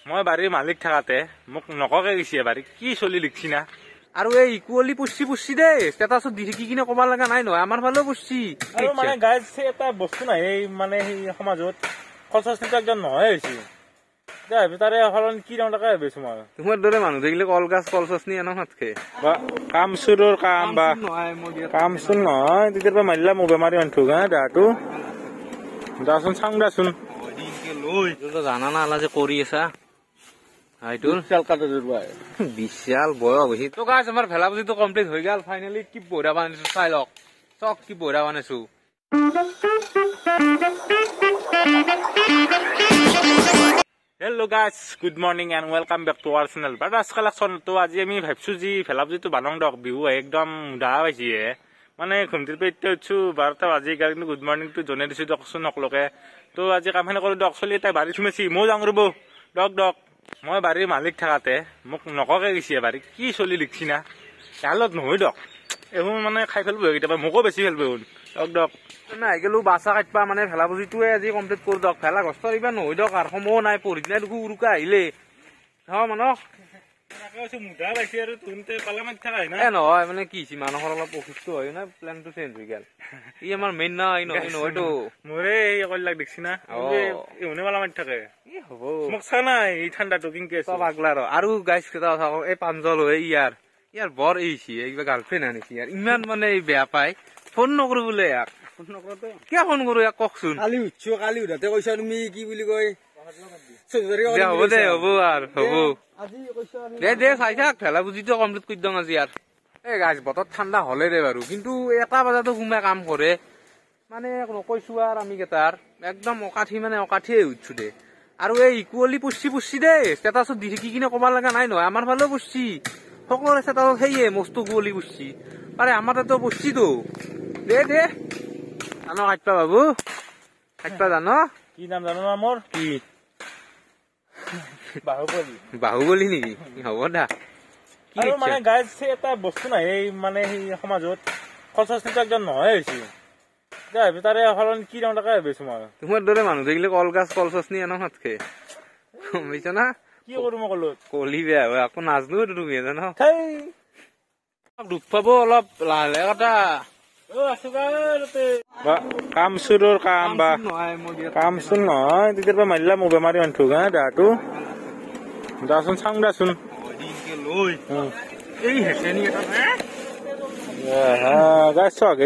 মই বাড়ির মালিক থাকাতে মোক নককে গেছি বাড়ি কি চলি লিখছি না আৰু এই ইকুয়ালি পুষছি দে স্ট্যাটাসত দি থাকি কিনে কবা লাগা নাই নহয় আমাৰ ফালেও পুষছি আৰু মানে গাইজ এটা বস্তু নাই এই মানে সেই সমাজত খৰচনীতি একজন নহয় হৈছে তাৰে সলনি কি ৰং টকা ভাবিছো মই তোমাৰ দৰে মানুহ দেখিলে কলগাছ কলচনি এনে হাতকে বা কাম চুৰৰ কাম বা কাম চুৰ নহয় তেতিয়াৰ পৰা মাৰিলা মোৰ বেমাৰী মানুহ হা দেহাটো দাচোন চাং দাচোন জানা না আলা যে কৰি আছা বিশাল বয়স হৈছে তো গাছ আমাৰ ভেলা বুজিটো কমপ্লিট হৈ গেল ফাইনেলি কি বঢ়িয়া বানাইছো চাই লওক চক কি বঢ়িয়া বানাইছো hello' guys good morning and welcome back to our channel but আজকাল তো আজি আমি ভাবিছো যি ভেলা বুজিটো বানং দক বিহু একদম মুধা পাইছি মানে ঘুমটিৰ পৰা এতিয়া উঠছো 12টা বাজি গেল কিন্তু গুড মৰ্নিংটো জনাই দিছো দকচোন নকলকে তো আজি কামখিনি কৰি দক চলি তাই বাৰী সোমাইছি ময়ো যাওঁ ৰ'ব দক মই বাড়িৰ মালিক থাকাতে মোক নককে গেছি বাৰী কি চলি লিখছি না ইয়ালত নহয় দক এইবোৰ মানে খাই ফেলব কেতিয়াবা মোকো বেছি ফেলব দক নাই গেলো বাছা কাটবা মানে ভেলা বুজিটোৱে আজি কমপ্লিট কৰি দক ভেলা গছৰ ইবা নহয় দক আৰু সময়ো নাই পঢ়ি দিনাই দেখো উৰুকা আহিলে মানস মুধা পাইছি আৰু তুমতে পালা মাৰি থাকা না নহয় মানে কি হৈছে মানুহৰ অলপ অসুস্থ হয় না প্লেনটো চেঞ্জ হৈ গেল ই আমাৰ মেইন নহয়তো মোৰে এই অকল দেখছি না ইহনে পালা মাৰি থাকে হ'ব মোক চা নাই এই ঠাণ্ডাটো কিনকে চব আগলাৰ আৰু গাইজ কেইটা কথা এই পাঞ্জল হয় ইয়াৰ বৰ এইছি কিবা গাৰ্লফ্ৰেণ্ড আনিছি ইয়াৰ ইমান মানে বেয়া পায় ফোন নকৰো বোলে ইয়াক কিয় ফোন কৰো ইয়াক কওকচোন কালি উঠছো কালি উঠাতে কৈছা তুমি কি বুলি কয় হ'ব দে হ'ব আৰু হ'ব দে চাই থাক ভেলা বুজিটো কমপ্লিট কৰি দিওঁ আজি ইয়াৰ এই গাছ বতৰ ঠাণ্ডা হলে দে বাৰু কিন্তু 1টা বজাতো সোমাই কাম কৰে মানে নকৈছো আৰু আমি কেইটাৰ একদম অকাঠিয়ে উঠছো দে আৰু এই ইকুয়ালি পুষছি দে স্ট্যাটাসত দি থাকি কিনে কবা লাগা নাই নহয় আমাৰ ফালেও পুষছি সকলোৰে স্ট্যাটাসত সেয়ে মস্তো কুৱলি পুষছি আৰে আমাৰ তাতো পুষছি তো দে জানো কাটবা বাবু কাটবা জানো কি নাম জানো না মোৰ কি বাহুবলী নেকি হ'ব দা আৰু মানে গাইজ এটা বস্তু নাই এই মানে সেই সমাজত খৰচনীতি একজন নহয় হৈছে তাৰে সলনি কি ৰং টকা ভাবিছো মই তোমাৰ দৰে মানুহ দেখিলে কলগাছ কলচনি এনে হাতকে বুজিছ না কি কৰো মই কলো কলি বেয়া হয় আকৌ নাজনো তুমি জানো দুখ পাব অলপ লাহে কথা কাম চুৰৰ কাম বা কাম চুৰ নহয় তেতিয়াৰ পৰা মাৰিলা মোৰ বেমাৰী মানুহ হা দেহাটো দাচোন চাং দাচোন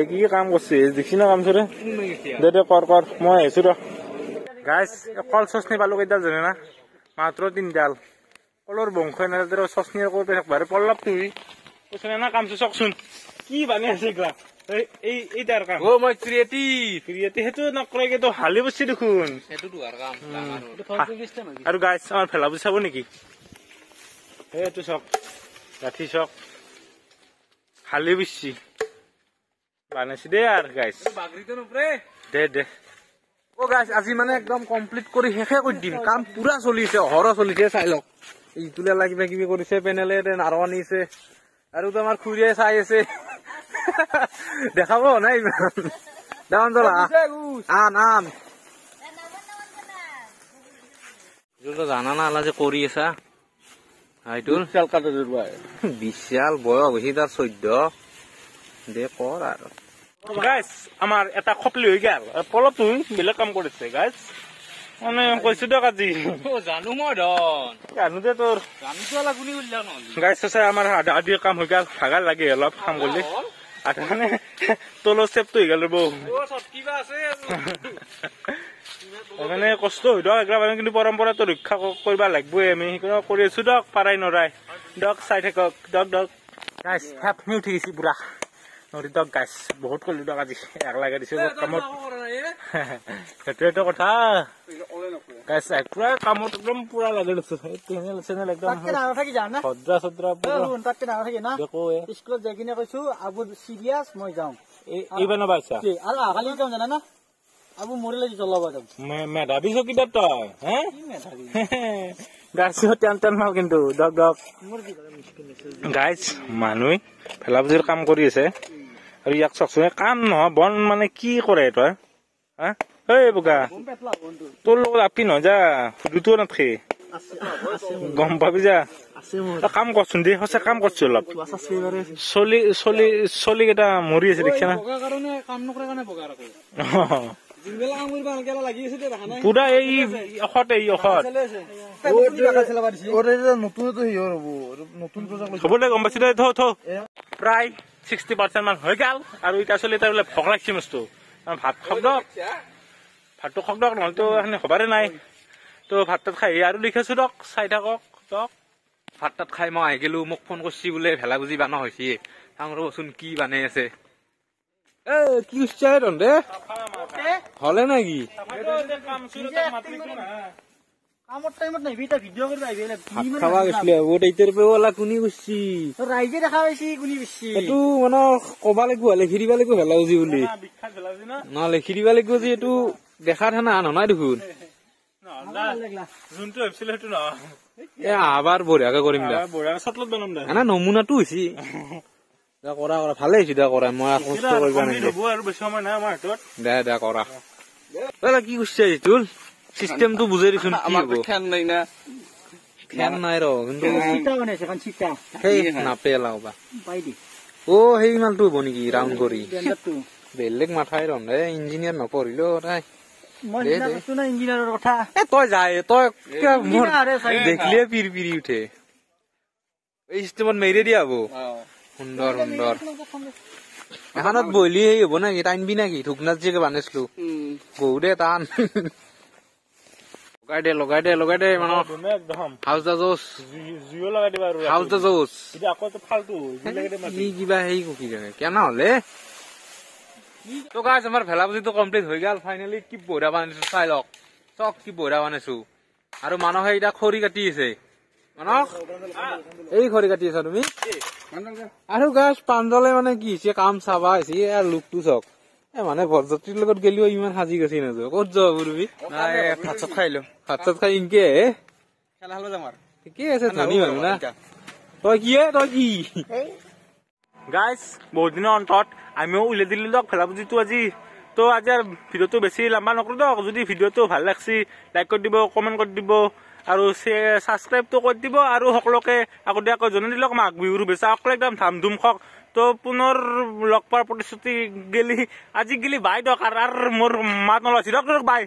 কি কাম কৰিছে দেখছি না কাম চুৰে দে কৰ মই আহিছো ৰ গাইজ কল চচনি পালো কেইডাল জানে না মাত্ৰ 3ডাল কলৰ বংশ এনেদৰে চচনি কৰি থাকবা পল্লপ তুই কৈছে না কাম চকচোন কি বানি আছে গ্লাছ এই তাৰ কাম মই ক্ৰিয়েটিভ সেইটো নকৰে কিন্তু হালি বসছি দেখোন আৰু গাইজ আমাৰ ভেলা বুজি চাব নেকি সেইটো চক ৰাঠি চক হালি বসছি বানাইছি দে আৰু গাইজ দে ও গাইজ আজি মানে একদম কমপ্লিট কৰি শেষে কৰি দিম কাম পুৰা চলিছে অহৰহ চলিছে চাই লওক ইটোলে কিবা কিবি কৰিছে পেনেলে আৰু আনিছে আৰু তো আমাৰ খুৰীয়ে চাই আছে দেখাব নাই দাম আন জানা না আলা যে কৰি আছা বিশাল বয়স হৈছে তাৰ 14 দে কৰ আৰু গাইজ আমাৰ এটা খপলি হৈ গেল পলপ তুই বেলেগ কাম কৰিছে গাইজ মানে কৈছো দিয়ক আজি জানো মই ধন জানো দে তোৰ গাইজ আছে আমাৰ আধা কাম হৈ গেল ভাগাৰ লাগে অলপ কাম কৰিলে মানে তলৰ চেপটো হৈ গেল বৌ সেইকাৰণে কষ্ট হৈ দিয়ক একদম কিন্তু পৰম্পৰাটো ৰক্ষা কৰিব লাগিবই আমি সেইকাৰণে কৰি আছো দিয়ক পাৰাই নৰাই দিয়ক চাই থাকক দিয়ক গাইজ হেপনি উঠি গৈছি পুৰা নদী দিয়ক গাইজ বহুত কৰিলো দিয়ক আজি লাগে দিছো কামত সেইটোৱেটো কথা গাইজ পুৰা কামত একদম পুৰা লাগি লৈছো চেনেল একদম ভদ্ৰা চদ্ৰা স্কুলত যাই কিনে কৈছো আবু চিৰিয়াছ মই যাওঁ এইবাৰ নবাইছা আৰু আগালি যাওঁ জানা না আবু মৰিলে জ্বলাব যাম মেধাবী চকীদাৰ তই হে গাইজ টেন মাল কিন্তু দক গাইজ মানুহে ভেলা বুজিৰ কাম কৰি আছে আৰু ইয়াক চকচোন কাম নহয় বন মানে কি কৰে তই হা ঐ বোকা তোৰ লগত আপি নহয় যা দুটো নাথাকে গম পাবি যা কাম কৰচোন দে সঁচা কাম কৰছো অলপ চলি কেইটা মৰি আছে দেখিছা না পুৰা এই অসত হ'ব দে গম পাইছো দে প্ৰায় 60% মান হৈ গ'ল আৰু এতিয়া চলি তাৰ বোলে ভোক লাগছি মস্তো ভাত খাওক ভাতটো খাওক নহ'লেতো এখানে হবাৰে নাই তো ভাত তাত খাই আৰু লিখাছো দক চাই থাকক দক ভাত তাত খাই মই আহি গেলো মোক ফোন কৰছি বোলে ভেলা বুজি বানা হৈছে চাওঁ ৰচোন কি বানাই আছে এ কি উচ্চা ৰন্ধে হলে নাকি কামৰ টাইমত নাহিবি এটা ভিডিঅ' কৰিব আহিবি খাবা গৈছিলে এতিয়া পেলা কোনি গৈছি ৰাইজে দেখা পাইছি কোনি বেছি এইটো মানে কবা লাগিব লেখি দিবা লাগিব ভেলা বুজি বুলি ন লেখি দিবা লাগিব যে এইটো দেখা থানা আন নাই দেখোন যোনটো ভাবিছিলে সেইটো নহয় এ আবাৰ বঢ়িয়াকে কৰিম দে বঢ়িয়া চটলত বনাম দে এনে নমুনাটো হৈছে কৰা কৰা ভালে হৈছে দে কৰা মই কষ্ট কৰিব আৰু বেছি সময় নাই আমাৰ হাতত দে কৰা কি কৰিছে এইটো চিষ্টেমটো বুজাই দিছোন কি হ'ব ফেন নাই ৰ কিন্তু সেই নাপেলাও বা অ সেই মালটো হ'ব নেকি ৰাউণ্ড কৰি বেলেগ মাথাই ৰন্ধে ইঞ্জিনিয়াৰ নপঢ়িলো তাই তই যায় তই দেখিলে পিৰি উঠে এই চিষ্টেমত মেৰি দিয়া হব সুন্দৰ এখনত বহিলি সেই হব নাকি টাইনবি নাকি ধুকনাথ জিকে বানিছিলো বহুতে টান লগাই দে মানে হাউচ দা জোচ কিবা সেই কুকি থাকে কেনা হলে তো গাইছ আমাৰ ভেলা বুজিটো কমপ্লিট হৈ গ'ল ফাইনেলি কি বঢ়িয়া বানাইছো চাই লওক চক কি বঢ়িয়া বানাইছো আৰু মানুহে এতিয়া খৰি কাটি আছে মানক এই খৰি কাটি আছা তুমি আৰু গাছ পাঞ্জলে মানে কি হৈছে কাম চাবা হৈছে আৰু লুকটো চক এ মানে ভৰযাত্ৰীৰ লগত গেলিও ইমান সাজি গেছি নাযাওঁ ক'ত যাব বুৰবি ভাত চাত খাই ইনকে খেলা খেলো যাম আৰু ঠিকে আছে ধনী মানুহ না তই কি গাইজ বহুত দিনৰ অন্তত আমিও উলিয়াই দিলো দক ভেলা বুজিটো আজি তো আজি আৰু ভিডিঅ'টো বেছি লম্বা নকৰো দক যদি ভিডিঅ'টো ভাল লাগছি লাইক কৰি দিব কমেণ্ট কৰি দিব আৰু ছাবস্ক্ৰাইবটো কৰি দিব আৰু সকলোকে আগতীয়াকৈ জনাই দিলক মাঘ বিহুৰ শুভেচ্ছা সকলোকে একদম ধাম ধুম খক তো পুনৰ লগ পোৱাৰ প্ৰতিশ্ৰুতি গেলি আজি গেলি বাই দক আৰু মোৰ মাত নলাইছি দক বাই